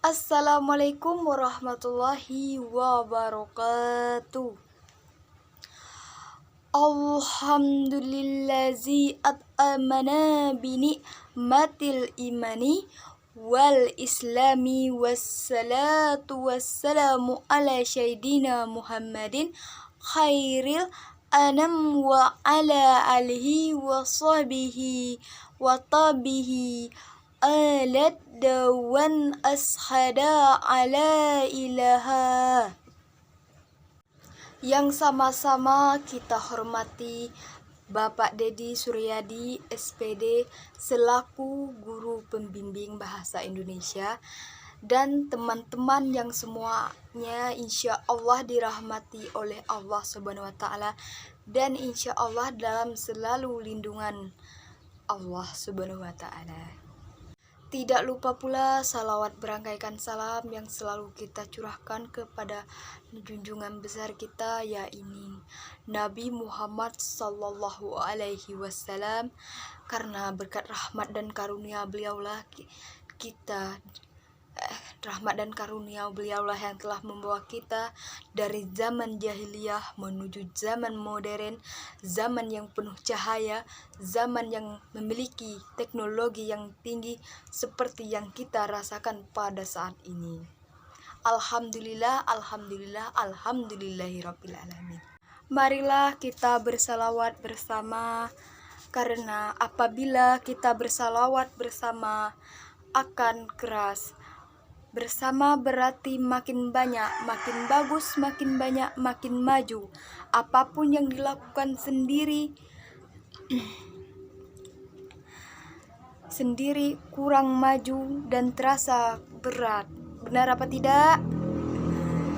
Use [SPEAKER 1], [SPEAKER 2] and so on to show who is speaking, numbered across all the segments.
[SPEAKER 1] Assalamualaikum warahmatullahi wabarakatuh. Alhamdulillazi at'amana bini'matil imani wal islami wassalatu wassalamu ala syedina Muhammadin khairil anam wa ala alihi wa sahbihi wa tabihi alat dawan ashada ala ilaha. Yang sama-sama kita hormati Bapak Dedi Suryadi SPD selaku guru pembimbing bahasa Indonesia dan teman-teman yang semuanya insya Allah dirahmati oleh Allah Subhanahu wa Ta'ala dan insya Allah dalam selalu lindungan Allah Subhanahu wa Ta'ala. Tidak lupa pula salawat berangkaikan salam yang selalu kita curahkan kepada junjungan besar kita, yaitu Nabi Muhammad Sallallahu Alaihi Wasallam, karena berkat rahmat dan karunia beliaulah yang telah membawa kita dari zaman jahiliyah menuju zaman modern, zaman yang penuh cahaya, zaman yang memiliki teknologi yang tinggi seperti yang kita rasakan pada saat ini. Alhamdulillah, alhamdulillah, alhamdulillahirabbil alamin. Marilah kita bersalawat bersama, karena apabila kita bersalawat bersama akan keras. Bersama berarti makin banyak, makin bagus, makin banyak, makin maju. Apapun yang dilakukan sendiri kurang maju dan terasa berat. Benar apa tidak?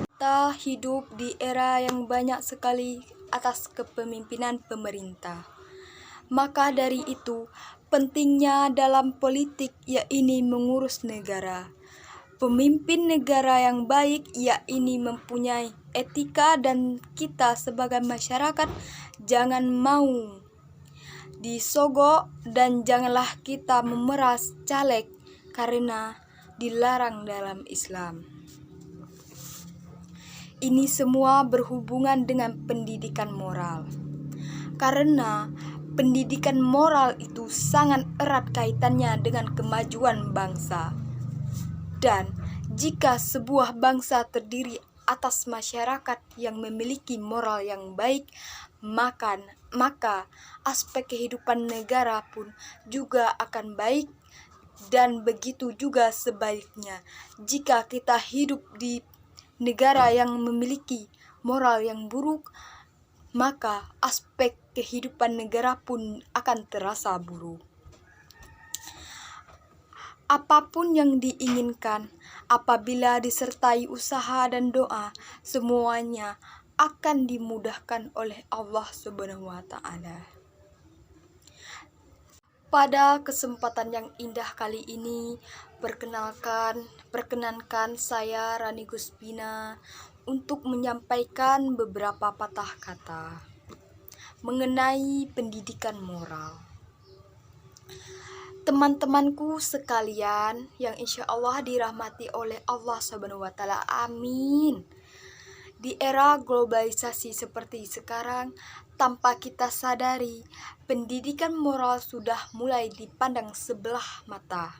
[SPEAKER 1] Kita hidup di era yang banyak sekali atas kepemimpinan pemerintah. Maka dari itu, pentingnya dalam politik yaitu mengurus negara. Pemimpin negara yang baik yaitu mempunyai etika, dan kita sebagai masyarakat jangan mau disogok dan janganlah kita memeras caleg karena dilarang dalam Islam. Ini semua berhubungan dengan pendidikan moral. Karena pendidikan moral itu sangat erat kaitannya dengan kemajuan bangsa. Dan jika sebuah bangsa terdiri atas masyarakat yang memiliki moral yang baik, maka aspek kehidupan negara pun juga akan baik. Dan begitu juga sebaliknya, jika kita hidup di negara yang memiliki moral yang buruk, maka aspek kehidupan negara pun akan terasa buruk. Apapun yang diinginkan, apabila disertai usaha dan doa, semuanya akan dimudahkan oleh Allah Subhanahu wa Ta'ala. Pada kesempatan yang indah kali ini, perkenankan saya Rani Guspina untuk menyampaikan beberapa patah kata mengenai pendidikan moral. Teman-temanku sekalian yang insya Allah dirahmati oleh Allah Subhanahu wa Ta'ala, amin. Di era globalisasi seperti sekarang, tanpa kita sadari, pendidikan moral sudah mulai dipandang sebelah mata.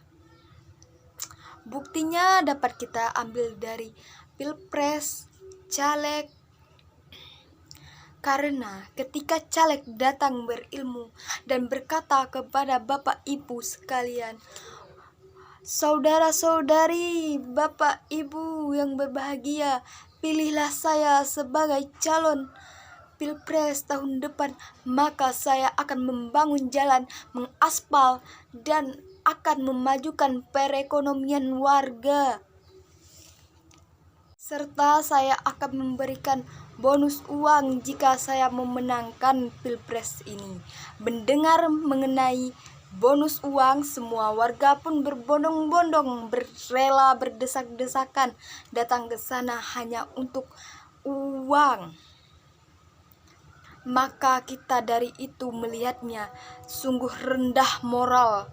[SPEAKER 1] Buktinya dapat kita ambil dari pilpres, caleg. Karena ketika caleg datang berilmu dan berkata kepada Bapak Ibu sekalian, saudara-saudari, Bapak Ibu yang berbahagia, pilihlah saya sebagai calon pilpres tahun depan, maka saya akan membangun jalan, mengaspal, dan akan memajukan perekonomian warga. Serta saya akan memberikan bonus uang jika saya memenangkan pilpres ini. Mendengar mengenai bonus uang, semua warga pun berbondong-bondong, rela berdesak-desakan datang ke sana hanya untuk uang. Maka kita dari itu melihatnya sungguh rendah moral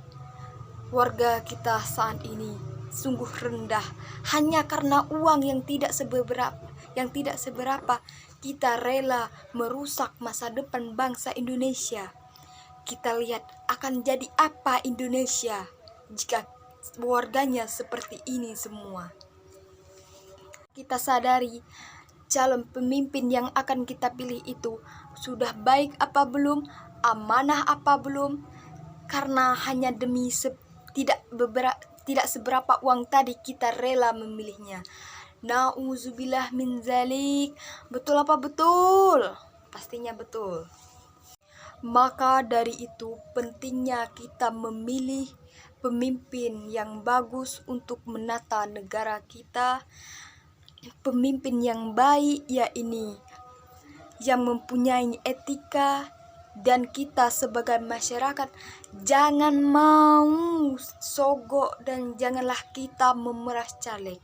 [SPEAKER 1] warga kita saat ini. sungguh rendah. Hanya karena uang yang tidak seberapa, kita rela merusak masa depan bangsa Indonesia. Kita lihat akan jadi apa Indonesia jika warganya seperti ini semua. Kita sadari calon pemimpin yang akan kita pilih itu sudah baik apa belum, amanah apa belum, karena hanya demi tidak seberapa uang tadi kita rela memilihnya. Nauzubillah min zalik. Betul apa betul? Pastinya betul. Maka dari itu pentingnya kita memilih pemimpin yang bagus untuk menata negara kita. Pemimpin yang baik yakni yang mempunyai etika, dan kita sebagai masyarakat jangan mau sogok dan janganlah kita memeras caleg.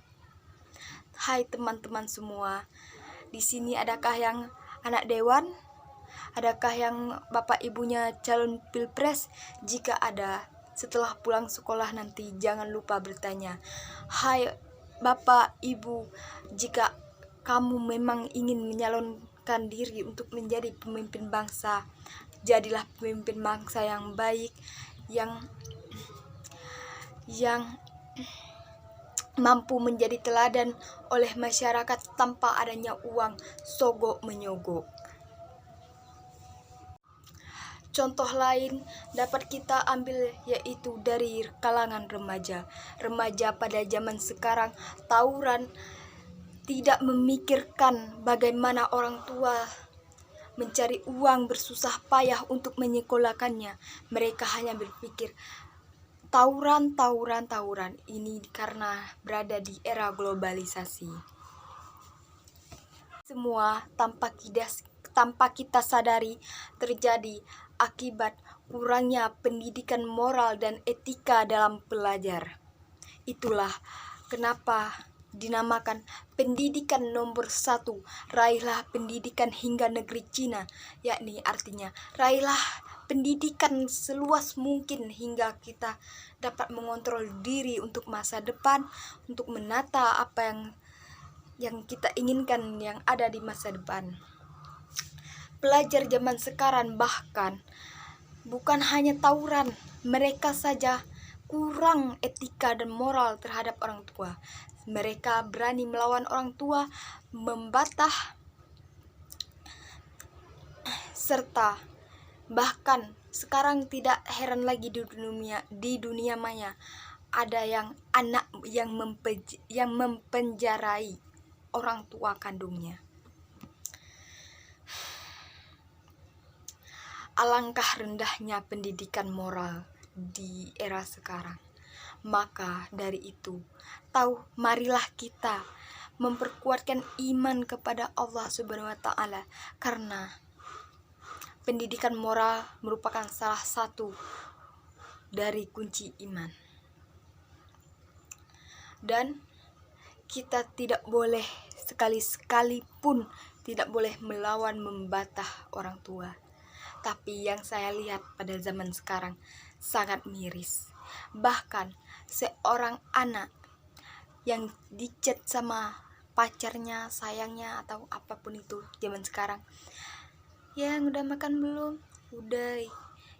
[SPEAKER 1] Hai teman-teman semua, di sini adakah yang anak dewan? Adakah yang bapak ibunya calon pilpres? Jika ada, setelah pulang sekolah nanti jangan lupa bertanya, hai bapak ibu, jika kamu memang ingin menyalonkan diri untuk menjadi pemimpin bangsa, jadilah pemimpin bangsa yang baik, yang mampu menjadi teladan oleh masyarakat tanpa adanya uang sogok menyogok. Contoh lain dapat kita ambil yaitu dari kalangan remaja. Remaja pada zaman sekarang tawuran, tidak memikirkan bagaimana orang tua mencari uang bersusah payah untuk menyekolahkannya. Mereka hanya berpikir tawuran. Ini karena berada di era globalisasi. Semua tanpa kita sadari terjadi akibat kurangnya pendidikan moral dan etika dalam pelajar. Itulah kenapa dinamakan pendidikan nomor 1. Raihlah pendidikan hingga negeri Cina, yakni artinya raihlah pendidikan seluas mungkin hingga kita dapat mengontrol diri untuk masa depan, untuk menata apa yang kita inginkan yang ada di masa depan. Pelajar zaman sekarang bahkan bukan hanya tawuran, mereka saja kurang etika dan moral terhadap orang tua. Mereka berani melawan orang tua, membantah, serta bahkan sekarang tidak heran lagi di dunia maya ada yang anak yang mempenjarai orang tua kandungnya. Alangkah rendahnya pendidikan moral di era sekarang. Maka dari itu, marilah kita memperkuatkan iman kepada Allah Subhanahu wa taala, karena pendidikan moral merupakan salah satu dari kunci iman. Dan kita tidak boleh sekali-sekali pun tidak boleh melawan membantah orang tua. Tapi yang saya lihat pada zaman sekarang sangat miris. Bahkan seorang anak yang dichat sama pacarnya, sayangnya, atau apapun itu zaman sekarang, yang udah makan belum? Udah.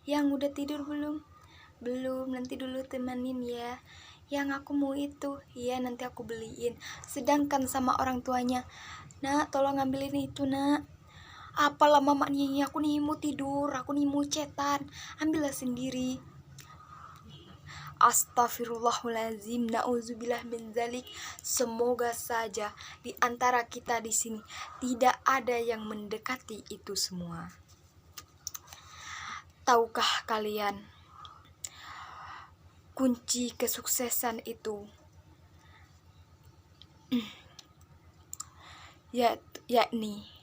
[SPEAKER 1] Yang udah tidur belum? Belum, nanti dulu temanin ya. Yang aku mau itu, iya nanti aku beliin. Sedangkan sama orang tuanya, nak tolong ambilin itu nak. Apalah mama nih, aku nih mau tidur, aku nih mau cetan, ambillah sendiri. Astagfirullahaladzim, nauzubillah min zalik. Semoga saja di antara kita di sini tidak ada yang mendekati itu semua. Tahukah kalian, kunci kesuksesan itu yakni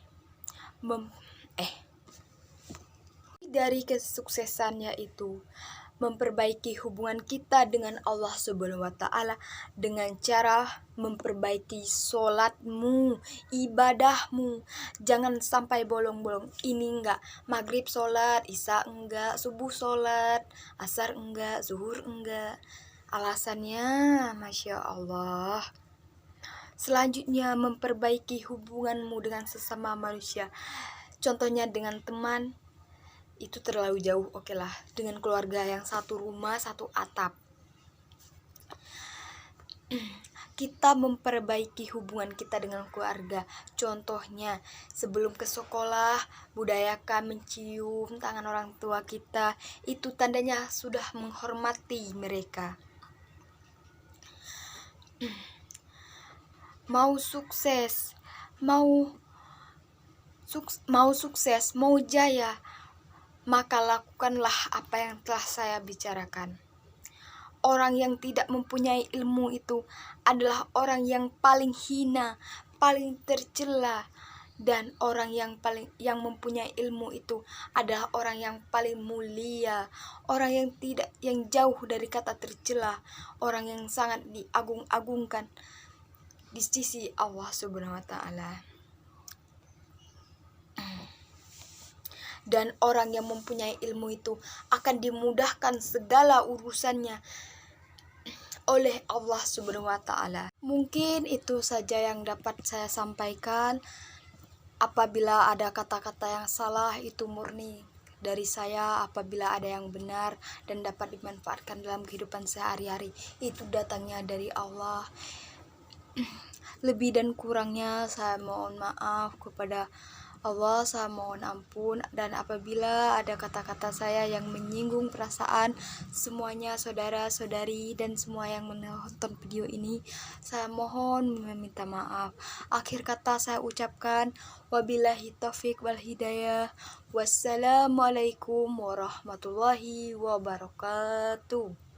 [SPEAKER 1] dari kesuksesan yaitu memperbaiki hubungan kita dengan Allah Subhanahu wa taala dengan cara memperbaiki sholatmu, ibadahmu. Jangan sampai bolong-bolong. Ini enggak, maghrib sholat, isya enggak, subuh sholat, asar enggak, zuhur enggak. Alasannya, Masya Allah. Selanjutnya, memperbaiki hubunganmu dengan sesama manusia. Contohnya dengan teman, itu terlalu jauh, oke lah. Dengan keluarga yang satu rumah, satu atap. Kita memperbaiki hubungan kita dengan keluarga. Contohnya, sebelum ke sekolah, budayakan mencium tangan orang tua kita. Itu tandanya sudah menghormati mereka. Mau sukses, mau sukses, mau jaya, maka lakukanlah apa yang telah saya bicarakan. Orang yang tidak mempunyai ilmu itu adalah orang yang paling hina, paling tercela, dan orang yang mempunyai ilmu itu adalah orang yang paling mulia, orang yang jauh dari kata tercela, orang yang sangat diagung-agungkan di sisi Allah Subhanahu wa taala. Dan orang yang mempunyai ilmu itu akan dimudahkan segala urusannya oleh Allah Subhanahu wa taala. Mungkin itu saja yang dapat saya sampaikan. Apabila ada kata-kata yang salah, itu murni dari saya. Apabila ada yang benar dan dapat dimanfaatkan dalam kehidupan sehari-hari, itu datangnya dari Allah. Lebih dan kurangnya saya mohon maaf kepada Allah, saya mohon ampun. Dan apabila ada kata-kata saya yang menyinggung perasaan semuanya, saudara-saudari dan semua yang menonton video ini, saya mohon meminta maaf. Akhir kata saya ucapkan wabillahi taufik wal hidayah. Wassalamualaikum warahmatullahi wabarakatuh.